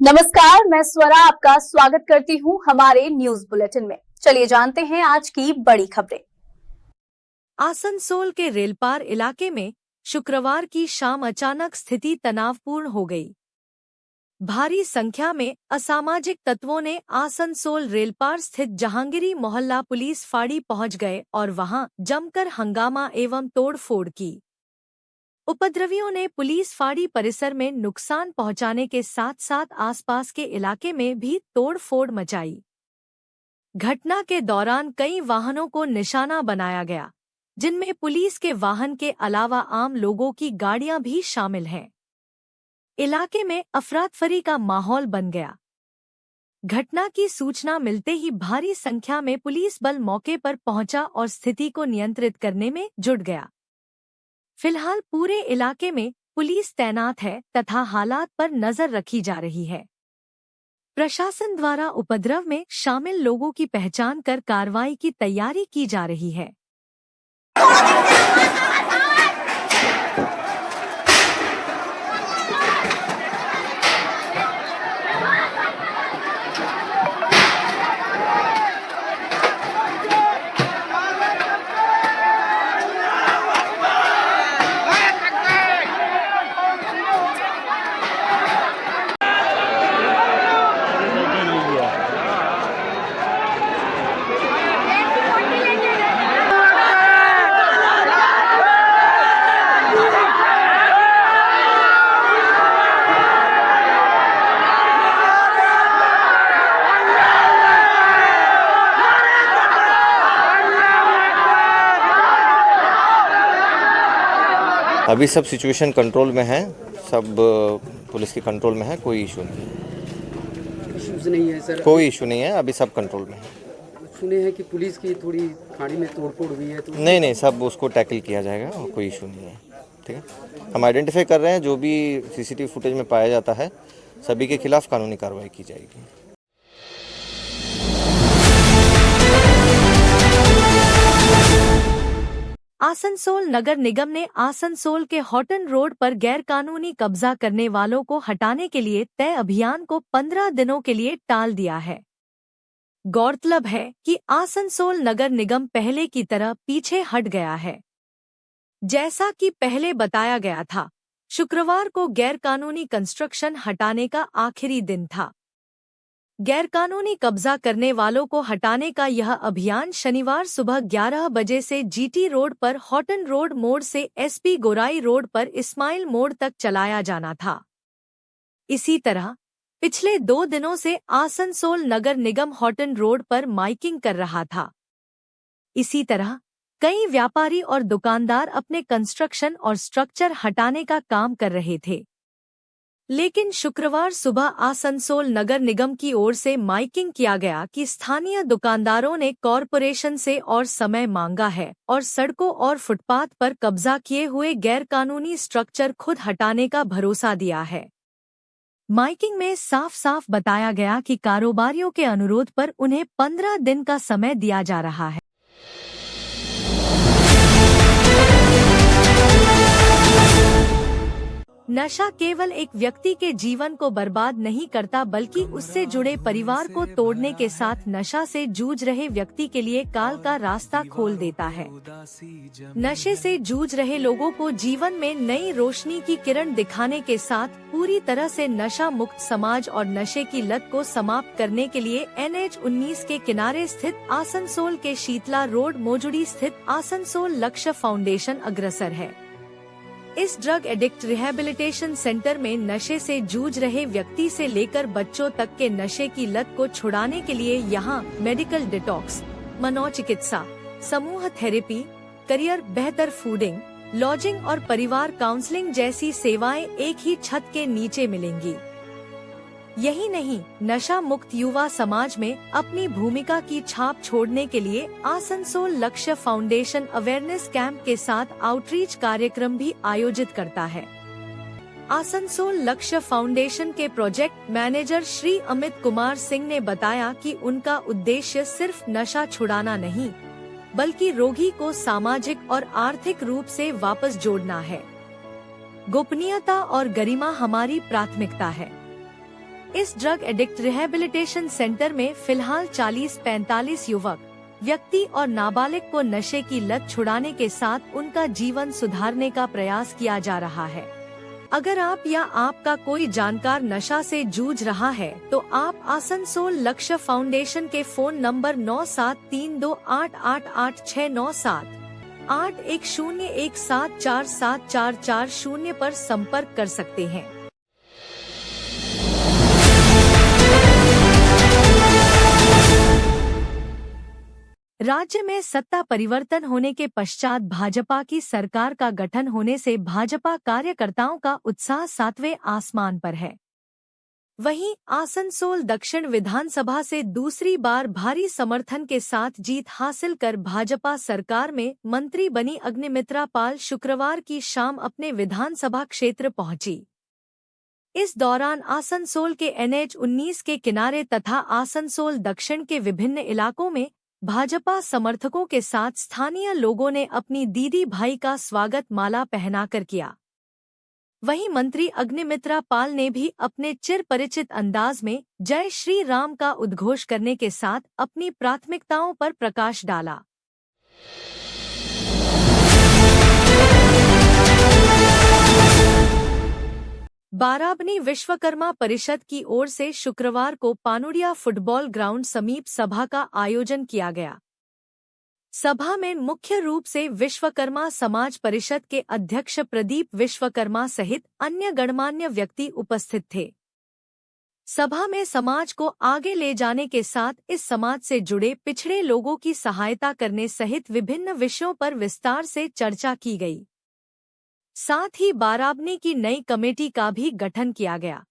नमस्कार, मैं स्वरा आपका स्वागत करती हूं हमारे न्यूज बुलेटिन में। चलिए जानते हैं आज की बड़ी खबरें। आसनसोल के रेलपार इलाके में शुक्रवार की शाम अचानक स्थिति तनावपूर्ण हो गई। भारी संख्या में असामाजिक तत्वों ने आसनसोल रेलपार स्थित जहांगीरी मोहल्ला पुलिस फाड़ी पहुंच गए और वहां जमकर हंगामा एवं तोड़फोड़ की। उपद्रवियों ने पुलिस फाड़ी परिसर में नुकसान पहुंचाने के साथ साथ आसपास के इलाके में भी तोड़फोड़ मचाई। घटना के दौरान कई वाहनों को निशाना बनाया गया, जिनमें पुलिस के वाहन के अलावा आम लोगों की गाड़ियां भी शामिल हैं। इलाके में अफरातफरी का माहौल बन गया। घटना की सूचना मिलते ही भारी संख्या में पुलिस बल मौके पर पहुंचा और स्थिति को नियंत्रित करने में जुट गया। फिलहाल पूरे इलाके में पुलिस तैनात है तथा हालात पर नजर रखी जा रही है। प्रशासन द्वारा उपद्रव में शामिल लोगों की पहचान कर कार्रवाई की तैयारी की जा रही है। अभी सब सिचुएशन कंट्रोल में है, सब पुलिस के कंट्रोल में है, कोई इशू नहीं है। इश्यूज नहीं है सर? कोई इशू नहीं है, अभी सब कंट्रोल में है। सुने हैं कि पुलिस की थोड़ी खाड़ी में तोड़फोड़ हुई है, तो नहीं, सब उसको टैकल किया जाएगा और कोई इशू नहीं है। ठीक है, हम आइडेंटिफाई कर रहे हैं, जो भी सीसीटीवी फुटेज में पाया जाता है सभी के खिलाफ कानूनी कार्रवाई की जाएगी। आसनसोल नगर निगम ने आसनसोल के हॉटन रोड पर गैरकानूनी कब्जा करने वालों को हटाने के लिए तय अभियान को 15 दिनों के लिए टाल दिया है। गौरतलब है कि आसनसोल नगर निगम पहले की तरह पीछे हट गया है। जैसा कि पहले बताया गया था, शुक्रवार को गैरकानूनी कंस्ट्रक्शन हटाने का आखिरी दिन था। गैरकानूनी कब्जा करने वालों को हटाने का यह अभियान शनिवार सुबह 11 बजे से जीटी रोड पर हॉटन रोड मोड़ से एसपी गोराई रोड पर इस्माइल मोड़ तक चलाया जाना था। इसी तरह पिछले 2 दिनों से आसनसोल नगर निगम हॉटन रोड पर माइकिंग कर रहा था। इसी तरह कई व्यापारी और दुकानदार अपने कंस्ट्रक्शन और स्ट्रक्चर हटाने का काम कर रहे थे, लेकिन शुक्रवार सुबह आसनसोल नगर निगम की ओर से माइकिंग किया गया कि स्थानीय दुकानदारों ने कॉरपोरेशन से और समय मांगा है और सड़कों और फुटपाथ पर कब्जा किए हुए गैरकानूनी स्ट्रक्चर खुद हटाने का भरोसा दिया है। माइकिंग में साफ साफ बताया गया कि कारोबारियों के अनुरोध पर उन्हें 15 दिन का समय दिया जा रहा है। नशा केवल एक व्यक्ति के जीवन को बर्बाद नहीं करता, बल्कि उससे जुड़े परिवार को तोड़ने के साथ नशा से जूझ रहे व्यक्ति के लिए काल का रास्ता खोल देता है। नशे से जूझ रहे लोगों को जीवन में नई रोशनी की किरण दिखाने के साथ पूरी तरह से नशा मुक्त समाज और नशे की लत को समाप्त करने के लिए NH-19 के किनारे स्थित आसनसोल के शीतला रोड मोजुड़ी स्थित आसनसोल लक्ष्य फाउंडेशन अग्रसर है। इस ड्रग एडिक्ट रिहैबिलिटेशन सेंटर में नशे से जूझ रहे व्यक्ति से लेकर बच्चों तक के नशे की लत को छुड़ाने के लिए यहाँ मेडिकल डिटॉक्स, मनोचिकित्सा, समूह थेरेपी, करियर बेहतर फूडिंग, लॉजिंग और परिवार काउंसलिंग जैसी सेवाएं एक ही छत के नीचे मिलेंगी। यही नहीं, नशा मुक्त युवा समाज में अपनी भूमिका की छाप छोड़ने के लिए आसनसोल लक्ष्य फाउंडेशन अवेयरनेस कैंप के साथ आउटरीच कार्यक्रम भी आयोजित करता है। आसनसोल लक्ष्य फाउंडेशन के प्रोजेक्ट मैनेजर श्री अमित कुमार सिंह ने बताया कि उनका उद्देश्य सिर्फ नशा छुड़ाना नहीं, बल्कि रोगी को सामाजिक और आर्थिक रूप से वापस जोड़ना है। गोपनीयता और गरिमा हमारी प्राथमिकता है। इस ड्रग एडिक्ट रिहैबिलिटेशन सेंटर में फिलहाल 40-45 युवक व्यक्ति और नाबालिग को नशे की लत छुड़ाने के साथ उनका जीवन सुधारने का प्रयास किया जा रहा है। अगर आप या आपका कोई जानकार नशा से जूझ रहा है तो आप आसनसोल लक्ष्य फाउंडेशन के फोन नंबर 9732888697 8101747440 पर संपर्क कर सकते हैं। राज्य में सत्ता परिवर्तन होने के पश्चात भाजपा की सरकार का गठन होने से भाजपा कार्यकर्ताओं का उत्साह 7वें आसमान पर है। वहीं आसनसोल दक्षिण विधानसभा से दूसरी बार भारी समर्थन के साथ जीत हासिल कर भाजपा सरकार में मंत्री बनी अग्निमित्रा पाल शुक्रवार की शाम अपने विधानसभा क्षेत्र पहुंची। इस दौरान आसनसोल के NH 19 के किनारे तथा आसनसोल दक्षिण के विभिन्न इलाकों में भाजपा समर्थकों के साथ स्थानीय लोगों ने अपनी दीदी भाई का स्वागत माला पहनाकर किया। वहीं मंत्री अग्निमित्रा पाल ने भी अपने चिर परिचित अंदाज में जय श्री राम का उद्घोष करने के साथ अपनी प्राथमिकताओं पर प्रकाश डाला। बाराबनी विश्वकर्मा परिषद की ओर से शुक्रवार को पानुड़िया फुटबॉल ग्राउंड समीप सभा का आयोजन किया गया। सभा में मुख्य रूप से विश्वकर्मा समाज परिषद के अध्यक्ष प्रदीप विश्वकर्मा सहित अन्य गणमान्य व्यक्ति उपस्थित थे। सभा में समाज को आगे ले जाने के साथ इस समाज से जुड़े पिछड़े लोगों की सहायता करने सहित विभिन्न विषयों पर विस्तार से चर्चा की गई। साथ ही बाराबनी की नई कमेटी का भी गठन किया गया।